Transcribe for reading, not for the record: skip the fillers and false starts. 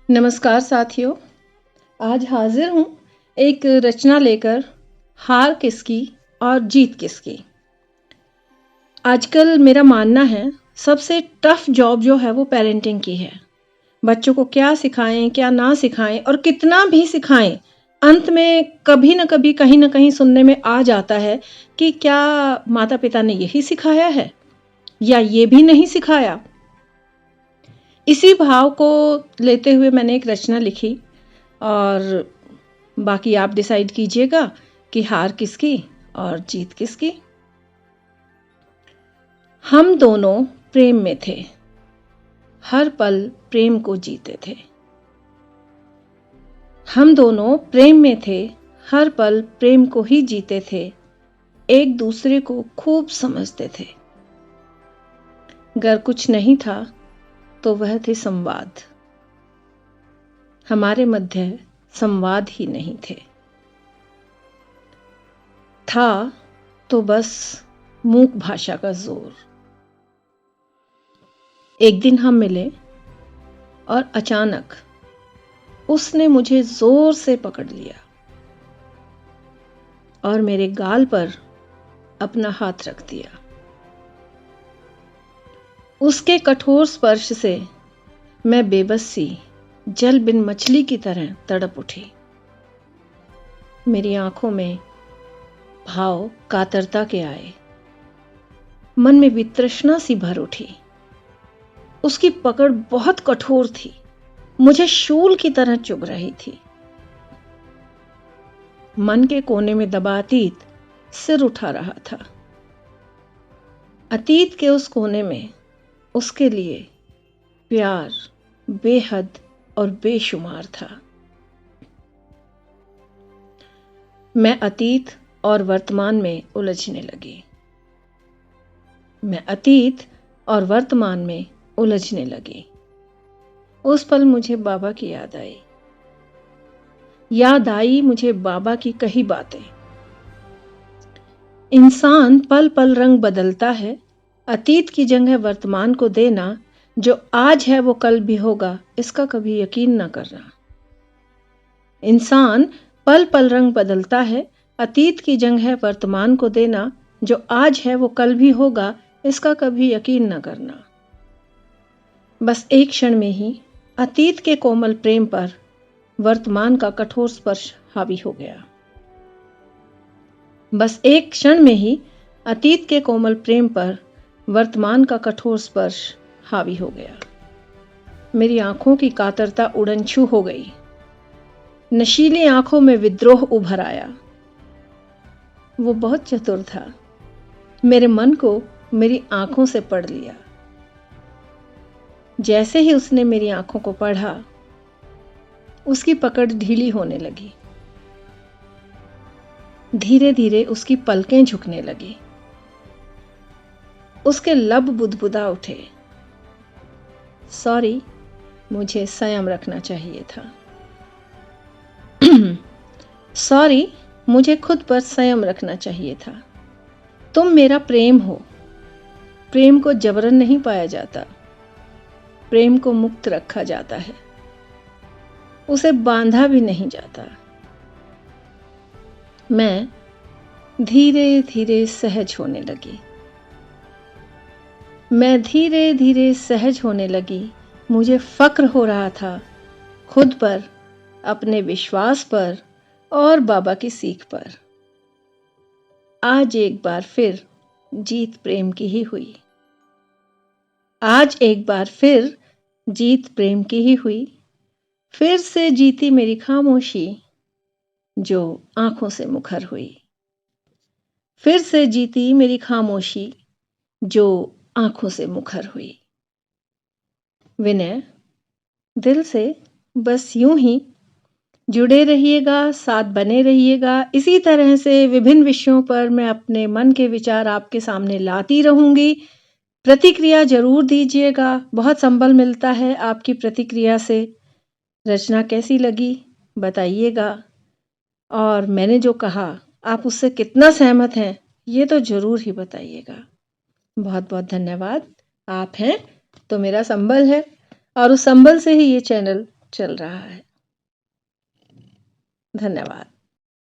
नमस्कार साथियों, आज हाजिर हूँ एक रचना लेकर, हार किसकी और जीत किसकी। आजकल मेरा मानना है सबसे टफ जॉब जो है वो पेरेंटिंग की है। बच्चों को क्या सिखाएं, क्या ना सिखाएं और कितना भी सिखाएं, अंत में कभी न कभी कहीं न कहीं सुनने में आ जाता है कि क्या माता पिता ने यही सिखाया है या ये भी नहीं सिखाया। इसी भाव को लेते हुए मैंने एक रचना लिखी और बाकी आप डिसाइड कीजिएगा कि हार किसकी और जीत किसकी। हम दोनों प्रेम में थे, हर पल प्रेम को जीते थे। हम दोनों प्रेम में थे, हर पल प्रेम को ही जीते थे। एक दूसरे को खूब समझते थे। अगर कुछ नहीं था तो वह थे संवाद। हमारे मध्य संवाद ही नहीं थे। था तो बस मूक भाषा का जोर। एक दिन हम मिले और अचानक उसने मुझे जोर से पकड़ लिया और मेरे गाल पर अपना हाथ रख दिया। उसके कठोर स्पर्श से मैं बेबस सी जल बिन मछली की तरह तड़प उठी। मेरी आंखों में भाव कातरता के आए, मन में वितृष्णा सी भर उठी। उसकी पकड़ बहुत कठोर थी, मुझे शूल की तरह चुभ रही थी। मन के कोने में दबा अतीत सिर उठा रहा था। अतीत के उस कोने में उसके लिए प्यार बेहद और बेशुमार था। मैं अतीत और वर्तमान में उलझने लगी। मैं अतीत और वर्तमान में उलझने लगी। उस पल मुझे बाबा की याद आई। याद आई मुझे बाबा की कही बातें। इंसान पल पल रंग बदलता है। अतीत की जगह वर्तमान को देना। जो आज है वो कल भी होगा, इसका कभी यकीन न करना। इंसान पल पल रंग बदलता है। अतीत की जगह वर्तमान को देना। जो आज है वो कल भी होगा, इसका कभी यकीन न करना। बस एक क्षण में ही अतीत के कोमल प्रेम पर वर्तमान का कठोर स्पर्श हावी हो गया। बस एक क्षण में ही अतीत के कोमल प्रेम पर वर्तमान का कठोर स्पर्श हावी हो गया। मेरी आंखों की कातरता उड़नछू हो गई। नशीली आंखों में विद्रोह उभर आया। वो बहुत चतुर था। मेरे मन को मेरी आंखों से पढ़ लिया। जैसे ही उसने मेरी आंखों को पढ़ा, उसकी पकड़ ढीली होने लगी। धीरे धीरे उसकी पलकें झुकने लगी। उसके लब बुदबुदा उठे। सॉरी, मुझे संयम रखना चाहिए था। सॉरी, मुझे खुद पर संयम रखना चाहिए था। तुम मेरा प्रेम हो। प्रेम को जबरन नहीं पाया जाता। प्रेम को मुक्त रखा जाता है, उसे बांधा भी नहीं जाता। मैं धीरे धीरे सहज होने लगी। मैं धीरे धीरे सहज होने लगी। मुझे फक्र हो रहा था खुद पर, अपने विश्वास पर और बाबा की सीख पर। आज एक बार फिर जीत प्रेम की ही हुई। आज एक बार फिर जीत प्रेम की ही हुई। फिर से जीती मेरी खामोशी, जो आंखों से मुखर हुई। फिर से जीती मेरी खामोशी, जो आंखों से मुखर हुई। विनय, दिल से बस यूं ही जुड़े रहिएगा, साथ बने रहिएगा। इसी तरह से विभिन्न विषयों पर मैं अपने मन के विचार आपके सामने लाती रहूंगी। प्रतिक्रिया जरूर दीजिएगा। बहुत संबल मिलता है आपकी प्रतिक्रिया से। रचना कैसी लगी बताइएगा, और मैंने जो कहा आप उससे कितना सहमत हैं ये तो जरूर ही बताइएगा। बहुत बहुत धन्यवाद। आप हैं तो मेरा संबल है, और उस संबल से ही ये चैनल चल रहा है। धन्यवाद।